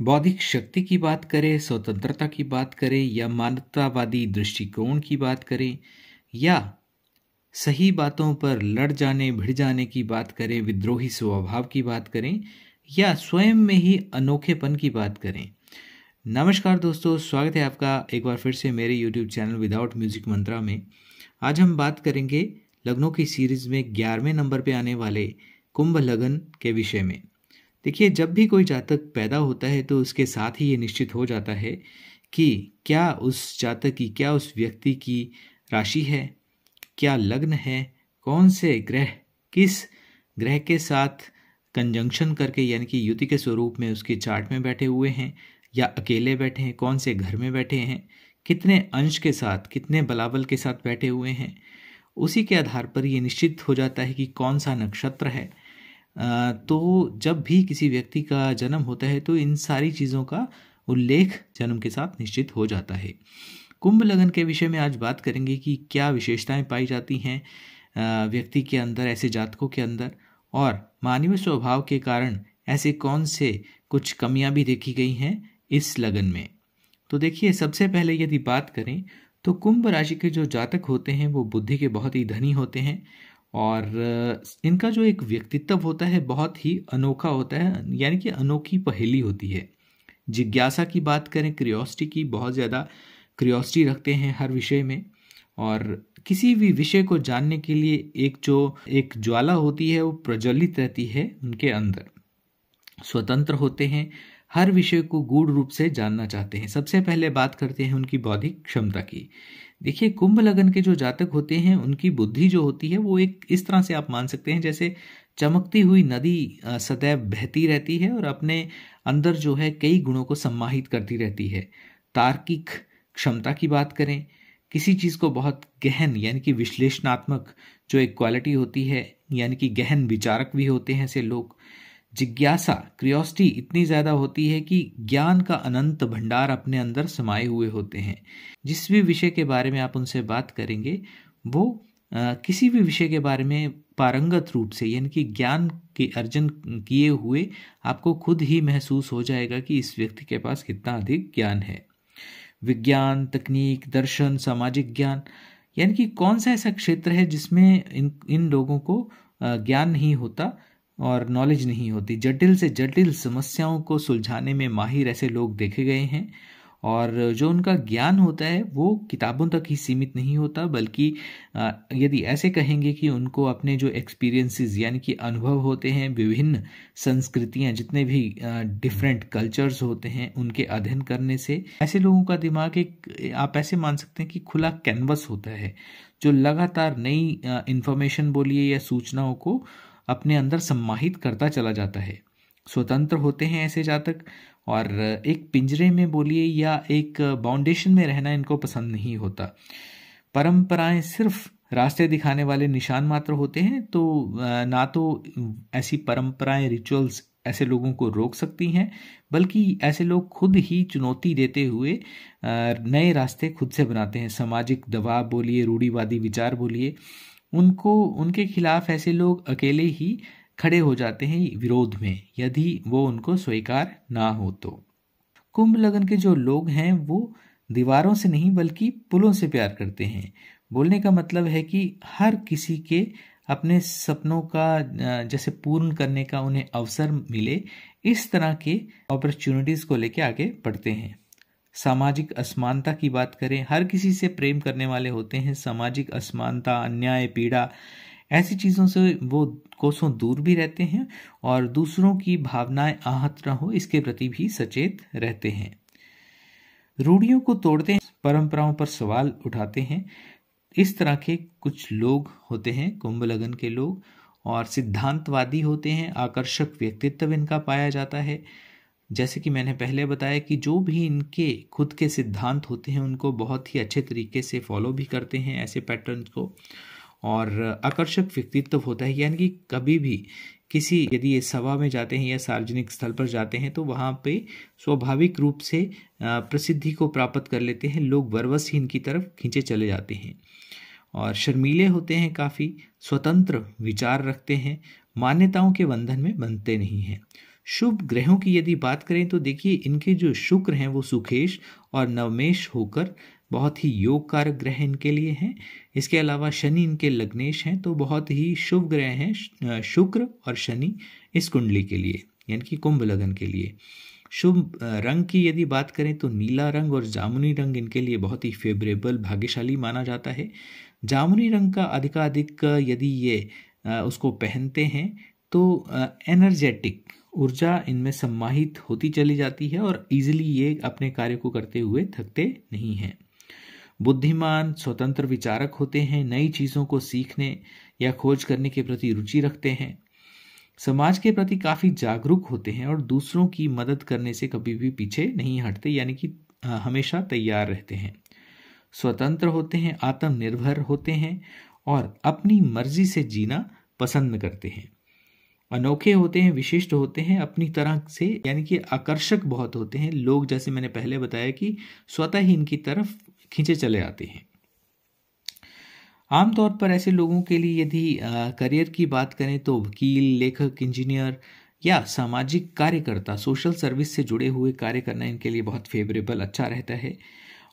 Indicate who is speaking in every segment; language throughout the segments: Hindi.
Speaker 1: बौद्धिक शक्ति की बात करें, स्वतंत्रता की बात करें या मानवतावादी दृष्टिकोण की बात करें या सही बातों पर लड़ जाने भिड़ जाने की बात करें, विद्रोही स्वभाव की बात करें या स्वयं में ही अनोखेपन की बात करें। नमस्कार दोस्तों, स्वागत है आपका एक बार फिर से मेरे YouTube चैनल विदाउट म्यूजिक मंत्रा में। आज हम बात करेंगे लग्नों की सीरीज में 11वें नंबर पे आने वाले कुंभ लग्न के विषय में। देखिए, जब भी कोई जातक पैदा होता है तो उसके साथ ही ये निश्चित हो जाता है कि क्या उस जातक की, क्या उस व्यक्ति की राशि है, क्या लग्न है, कौन से ग्रह किस ग्रह के साथ कंजंक्शन करके यानी कि युति के स्वरूप में उसके चार्ट में बैठे हुए हैं या अकेले बैठे हैं, कौन से घर में बैठे हैं, कितने अंश के साथ, कितने बलाबल के साथ बैठे हुए हैं। उसी के आधार पर ये निश्चित हो जाता है कि कौन सा नक्षत्र है। तो जब भी किसी व्यक्ति का जन्म होता है तो इन सारी चीज़ों का उल्लेख जन्म के साथ निश्चित हो जाता है। कुंभ लग्न के विषय में आज बात करेंगे कि क्या विशेषताएं पाई जाती हैं व्यक्ति के अंदर, ऐसे जातकों के अंदर, और मानवीय स्वभाव के कारण ऐसे कौन से कुछ कमियां भी देखी गई हैं इस लगन में। तो देखिए, सबसे पहले यदि बात करें तो कुंभ राशि के जो जातक होते हैं वो बुद्धि के बहुत ही धनी होते हैं और इनका जो एक व्यक्तित्व होता है बहुत ही अनोखा होता है, यानी कि अनोखी पहेली होती है। जिज्ञासा की बात करें, क्यूरियोसिटी की, बहुत ज़्यादा क्यूरियोसिटी रखते हैं हर विषय में, और किसी भी विषय को जानने के लिए एक ज्वाला होती है वो प्रज्वलित रहती है उनके अंदर। स्वतंत्र होते हैं, हर विषय को गूढ़ रूप से जानना चाहते हैं। सबसे पहले बात करते हैं उनकी बौद्धिक क्षमता की। देखिए, कुंभ लग्न के जो जातक होते हैं उनकी बुद्धि जो होती है वो एक इस तरह से आप मान सकते हैं जैसे चमकती हुई नदी सदैव बहती रहती है और अपने अंदर जो है कई गुणों को सम्माहित करती रहती है। तार्किक क्षमता की बात करें, किसी चीज़ को बहुत गहन यानी कि विश्लेषणात्मक जो एक क्वालिटी होती है, यानी कि गहन विचारक भी होते हैं ऐसे लोग। जिज्ञासा, क्यूरियोसिटी इतनी ज़्यादा होती है कि ज्ञान का अनंत भंडार अपने अंदर समाये हुए होते हैं। जिस भी विषय के बारे में आप उनसे बात करेंगे वो किसी भी विषय के बारे में पारंगत रूप से यानी कि ज्ञान के अर्जन किए हुए आपको खुद ही महसूस हो जाएगा कि इस व्यक्ति के पास कितना अधिक ज्ञान है। विज्ञान, तकनीक, दर्शन, सामाजिक ज्ञान, यानी कि कौन सा ऐसा क्षेत्र है जिसमें इन लोगों को ज्ञान नहीं होता और नॉलेज नहीं होती। जटिल से जटिल समस्याओं को सुलझाने में माहिर ऐसे लोग देखे गए हैं, और जो उनका ज्ञान होता है वो किताबों तक ही सीमित नहीं होता, बल्कि यदि ऐसे कहेंगे कि उनको अपने जो एक्सपीरियंसेस यानी कि अनुभव होते हैं, विभिन्न संस्कृतियां, जितने भी डिफरेंट कल्चर्स होते हैं उनके अध्ययन करने से ऐसे लोगों का दिमाग एक आप ऐसे मान सकते हैं कि खुला कैनवस होता है जो लगातार नई इंफॉर्मेशन बोलिए या सूचनाओं को अपने अंदर सम्माहित करता चला जाता है। स्वतंत्र होते हैं ऐसे जातक, और एक पिंजरे में बोलिए या एक बाउंडेशन में रहना इनको पसंद नहीं होता। परंपराएं सिर्फ रास्ते दिखाने वाले निशान मात्र होते हैं, तो ना तो ऐसी परंपराएं, रिचुअल्स ऐसे लोगों को रोक सकती हैं, बल्कि ऐसे लोग खुद ही चुनौती देते हुए नए रास्ते खुद से बनाते हैं। सामाजिक दबाव बोलिए, रूढ़िवादी विचार बोलिए, उनके खिलाफ ऐसे लोग अकेले ही खड़े हो जाते हैं विरोध में, यदि वो उनको स्वीकार ना हो तो। कुंभ लग्न के जो लोग हैं वो दीवारों से नहीं बल्कि पुलों से प्यार करते हैं। बोलने का मतलब है कि हर किसी के अपने सपनों का जैसे पूर्ण करने का उन्हें अवसर मिले, इस तरह के अपॉर्चुनिटीज को लेके आगे बढ़ते हैं। सामाजिक असमानता की बात करें, हर किसी से प्रेम करने वाले होते हैं। सामाजिक असमानता, अन्याय, पीड़ा, ऐसी चीज़ों से वो कोसों दूर भी रहते हैं और दूसरों की भावनाएं आहत न हो इसके प्रति भी सचेत रहते हैं। रूढ़ियों को तोड़ते हैं, परंपराओं पर सवाल उठाते हैं। इस तरह के कुछ लोग होते हैं कुंभ लग्न के लोग, और सिद्धांतवादी होते हैं। आकर्षक व्यक्तित्व इनका पाया जाता है। जैसे कि मैंने पहले बताया कि जो भी इनके खुद के सिद्धांत होते हैं उनको बहुत ही अच्छे तरीके से फॉलो भी करते हैं ऐसे पैटर्न्स को, और आकर्षक व्यक्तित्व होता है। यानी कि कभी भी यदि ये सभा में जाते हैं या सार्वजनिक स्थल पर जाते हैं तो वहाँ पे स्वाभाविक रूप से प्रसिद्धि को प्राप्त कर लेते हैं। लोग वरवस ही इनकी तरफ खींचे चले जाते हैं, और शर्मीले होते हैं, काफ़ी स्वतंत्र विचार रखते हैं, मान्यताओं के बंधन में बंधते नहीं हैं। शुभ ग्रहों की यदि बात करें तो देखिए इनके जो शुक्र हैं वो सुखेश और नवमेश होकर बहुत ही योग कारक ग्रह इनके लिए हैं। इसके अलावा शनि इनके लग्नेश हैं, तो बहुत ही शुभ ग्रह हैं शुक्र और शनि इस कुंडली के लिए, यानी कि कुंभ लगन के लिए। शुभ रंग की यदि बात करें तो नीला रंग और जामुनी रंग इनके लिए बहुत ही फेवरेबल भाग्यशाली माना जाता है। जामुनी रंग का अधिकाधिक यदि ये उसको पहनते हैं तो एनर्जेटिक ऊर्जा इनमें सम्माहित होती चली जाती है और इजीली ये अपने कार्य को करते हुए थकते नहीं हैं। बुद्धिमान स्वतंत्र विचारक होते हैं, नई चीज़ों को सीखने या खोज करने के प्रति रुचि रखते हैं, समाज के प्रति काफ़ी जागरूक होते हैं और दूसरों की मदद करने से कभी भी पीछे नहीं हटते, यानी कि हमेशा तैयार रहते हैं। स्वतंत्र होते हैं, आत्मनिर्भर होते हैं और अपनी मर्जी से जीना पसंद करते हैं। अनोखे होते हैं, विशिष्ट होते हैं अपनी तरह से, यानी कि आकर्षक बहुत होते हैं। लोग जैसे मैंने पहले बताया कि स्वतः ही इनकी तरफ खींचे चले आते हैं। आमतौर पर ऐसे लोगों के लिए यदि करियर की बात करें तो वकील, लेखक, इंजीनियर या सामाजिक कार्यकर्ता, सोशल सर्विस से जुड़े हुए कार्य करना इनके लिए बहुत फेवरेबल अच्छा रहता है।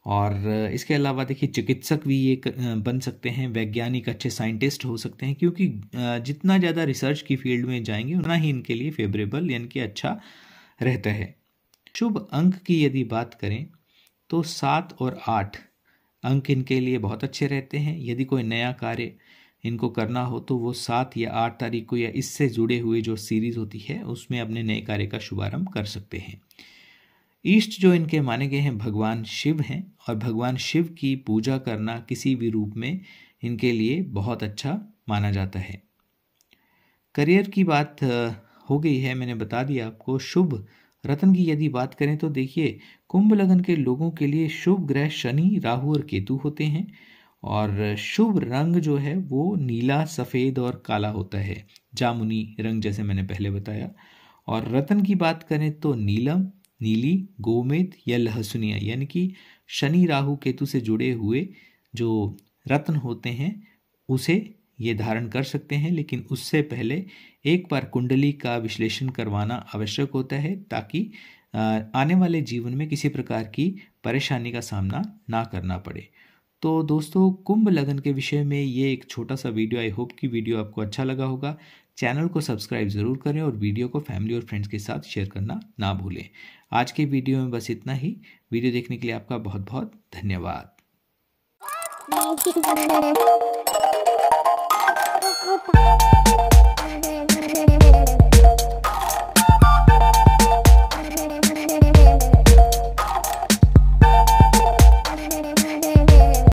Speaker 1: और इसके अलावा देखिए चिकित्सक भी ये बन सकते हैं, वैज्ञानिक, अच्छे साइंटिस्ट हो सकते हैं, क्योंकि जितना ज़्यादा रिसर्च की फील्ड में जाएंगे उतना ही इनके लिए फेवरेबल यानी कि अच्छा रहता है। शुभ अंक की यदि बात करें तो 7 और 8 अंक इनके लिए बहुत अच्छे रहते हैं। यदि कोई नया कार्य इनको करना हो तो वो 7 या 8 तारीख को या इससे जुड़े हुए जो सीरीज होती है उसमें अपने नए कार्य का शुभारंभ कर सकते हैं। इष्ट जो इनके माने गए हैं भगवान शिव हैं और भगवान शिव की पूजा करना किसी भी रूप में इनके लिए बहुत अच्छा माना जाता है। करियर की बात हो गई है, मैंने बता दिया आपको। शुभ रत्न की यदि बात करें तो देखिए कुंभ लगन के लोगों के लिए शुभ ग्रह शनि, राहु और केतु होते हैं और शुभ रंग जो है वो नीला, सफ़ेद और काला होता है, जामुनी रंग जैसे मैंने पहले बताया। और रत्न की बात करें तो नीलम, नीली, गोमेद या लहसुनिया, यानी कि शनि, राहु, केतु से जुड़े हुए जो रत्न होते हैं उसे ये धारण कर सकते हैं, लेकिन उससे पहले एक बार कुंडली का विश्लेषण करवाना आवश्यक होता है ताकि आने वाले जीवन में किसी प्रकार की परेशानी का सामना ना करना पड़े। तो दोस्तों कुंभ लगन के विषय में ये एक छोटा सा वीडियो, आई होप कि वीडियो आपको अच्छा लगा होगा। चैनल को सब्सक्राइब ज़रूर करें और वीडियो को फैमिली और फ्रेंड्स के साथ शेयर करना ना भूलें। आज के वीडियो में बस इतना ही। वीडियो देखने के लिए आपका बहुत बहुत धन्यवाद।